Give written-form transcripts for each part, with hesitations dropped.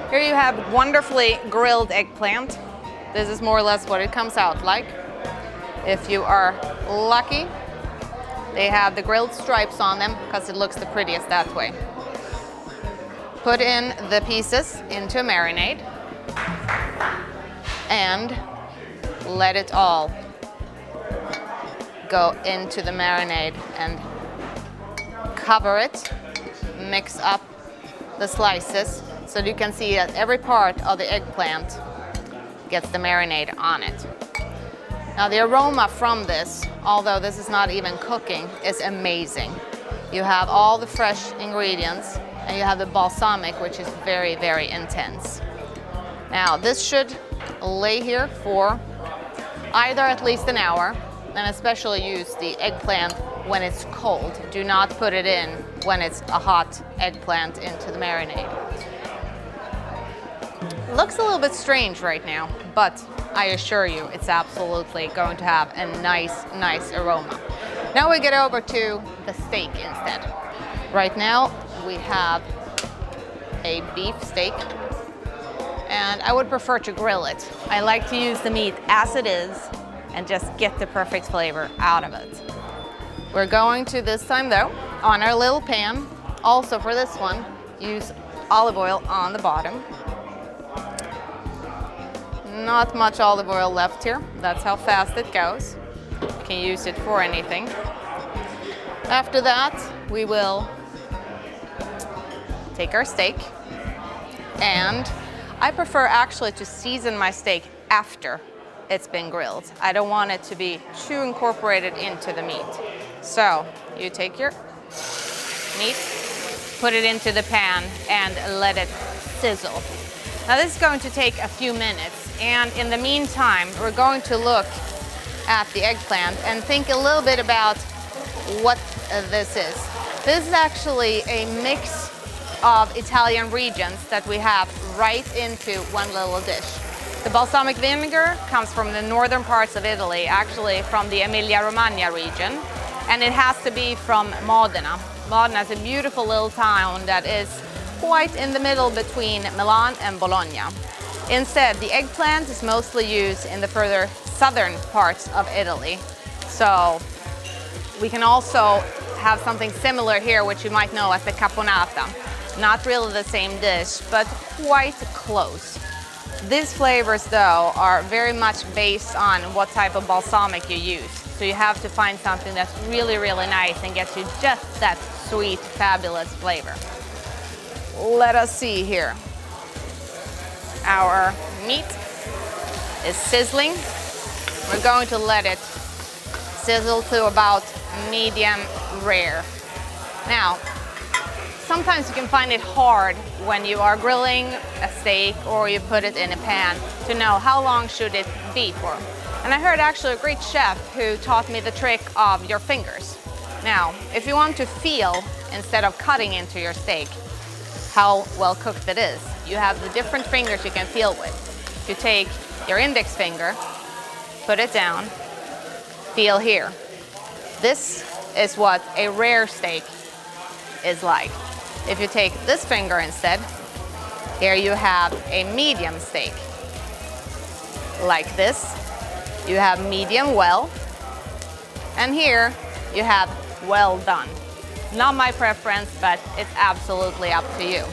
Here you have wonderfully grilled eggplant. This is more or less what it comes out like. If you are lucky, they have the grilled stripes on them because it looks the prettiest that way. Put in the pieces into a marinade and let it all go into the marinade and cover it. Mix up the slices so you can see that every part of the eggplant gets the marinade on it. Now the aroma from this, although this is not even cooking, is amazing. You have all the fresh ingredients and you have the balsamic, which is very, very intense. Now this should lay here for either at least an hour, and especially use the eggplant when it's cold. Do not put it in when it's a hot eggplant into the marinade. Looks a little bit strange right now, but I assure you it's absolutely going to have a nice aroma. Now we get over to the steak instead. Right now we have a beef steak, and I would prefer to grill it. I like to use the meat as it is and just get the perfect flavor out of it. We're going to, this time though, on our little pan, also for this one, use olive oil on the bottom. Not much olive oil left here. That's how fast it goes. You can use it for anything. After that, we will take our steak, and I prefer actually to season my steak after it's been grilled. I don't want it to be too incorporated into the meat. So you take your meat, put it into the pan and let it sizzle. Now this is going to take a few minutes, and in the meantime we're going to look at the eggplant and think a little bit about what this is. This is actually a mix of Italian regions that we have right into one little dish. The balsamic vinegar comes from the northern parts of Italy, actually from the Emilia-Romagna region, and it has to be from Modena. Modena is a beautiful little town that is quite in the middle between Milan and Bologna. Instead, the eggplant is mostly used in the further southern parts of Italy. So we can also have something similar here, which you might know as the caponata. Not really the same dish, but quite close. These flavors though are very much based on what type of balsamic you use. So you have to find something that's really nice and gets you just that sweet, fabulous flavor. Let us see here. Our meat is sizzling. We're going to let it sizzle to about medium rare. Now, sometimes you can find it hard when you are grilling a steak or you put it in a pan to know how long should it be for. And I heard actually a great chef who taught me the trick of your fingers. Now, if you want to feel, instead of cutting into your steak, how well cooked it is, you have the different fingers you can feel with. You take your index finger, put it down, feel here. This is what a rare steak is like. If you take this finger instead, here you have a medium steak. Like this, you have medium well, and here you have well done. Not my preference, but it's absolutely up to you.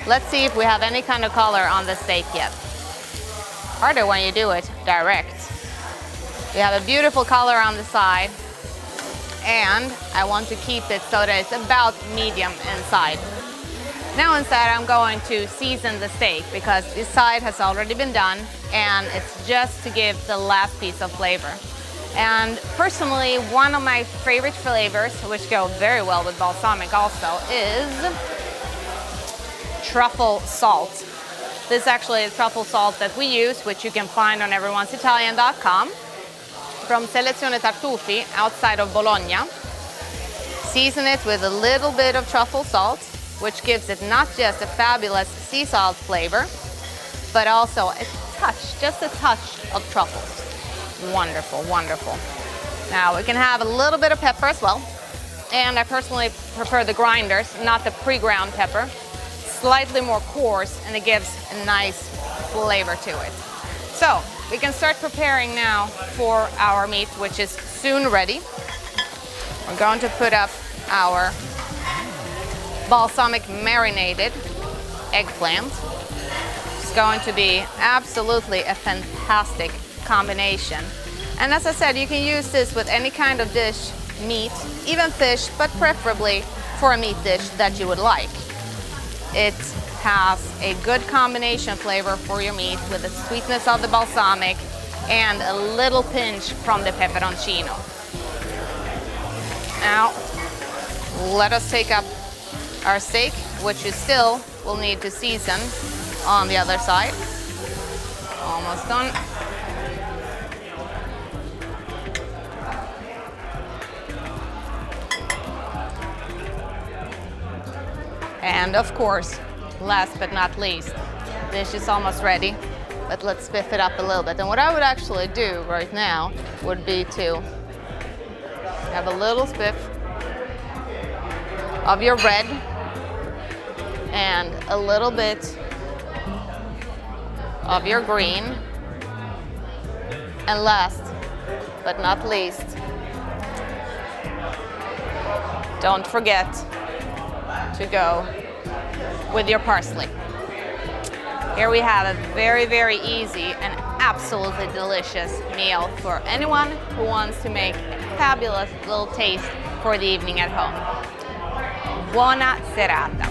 Let's see if we have any kind of color on the steak yet. Harder when you do it direct. We have a beautiful color on the side, and I want to keep it so that it's about medium inside. Now instead I'm going to season the steak because this side has already been done, and it's just to give the last piece of flavor. And personally, one of my favorite flavors, which go very well with balsamic also, is truffle salt. This actually is truffle salt that we use, which you can find on everyonesitalian.com from Selezione Tartufi outside of Bologna. Season it with a little bit of truffle salt, which gives it not just a fabulous sea salt flavor, but also a touch, just a touch of truffles. Wonderful, wonderful. Now we can have a little bit of pepper as well. And I personally prefer the grinders, not the pre-ground pepper. slightly more coarse, and it gives a nice flavor to it. So we can start preparing now for our meat, which is soon ready. We're going to put up our balsamic marinated eggplant. It's going to be absolutely a fantastic combination. And as I said, you can use this with any kind of dish, meat, even fish, but preferably for a meat dish that you would like. It has a good combination flavor for your meat with the sweetness of the balsamic and a little pinch from the peperoncino. Now, let us take up our steak, which you still will need to season on the other side. Almost done. And of course, last but not least, dish is almost ready, but let's spiff it up a little bit. And what I would actually do right now would be to have a little spiff of your red and a little bit of your green. And last but not least, don't forget to go with your parsley. Here we have a very, very easy and absolutely delicious meal for anyone who wants to make a fabulous little taste for the evening at home. Buona serata.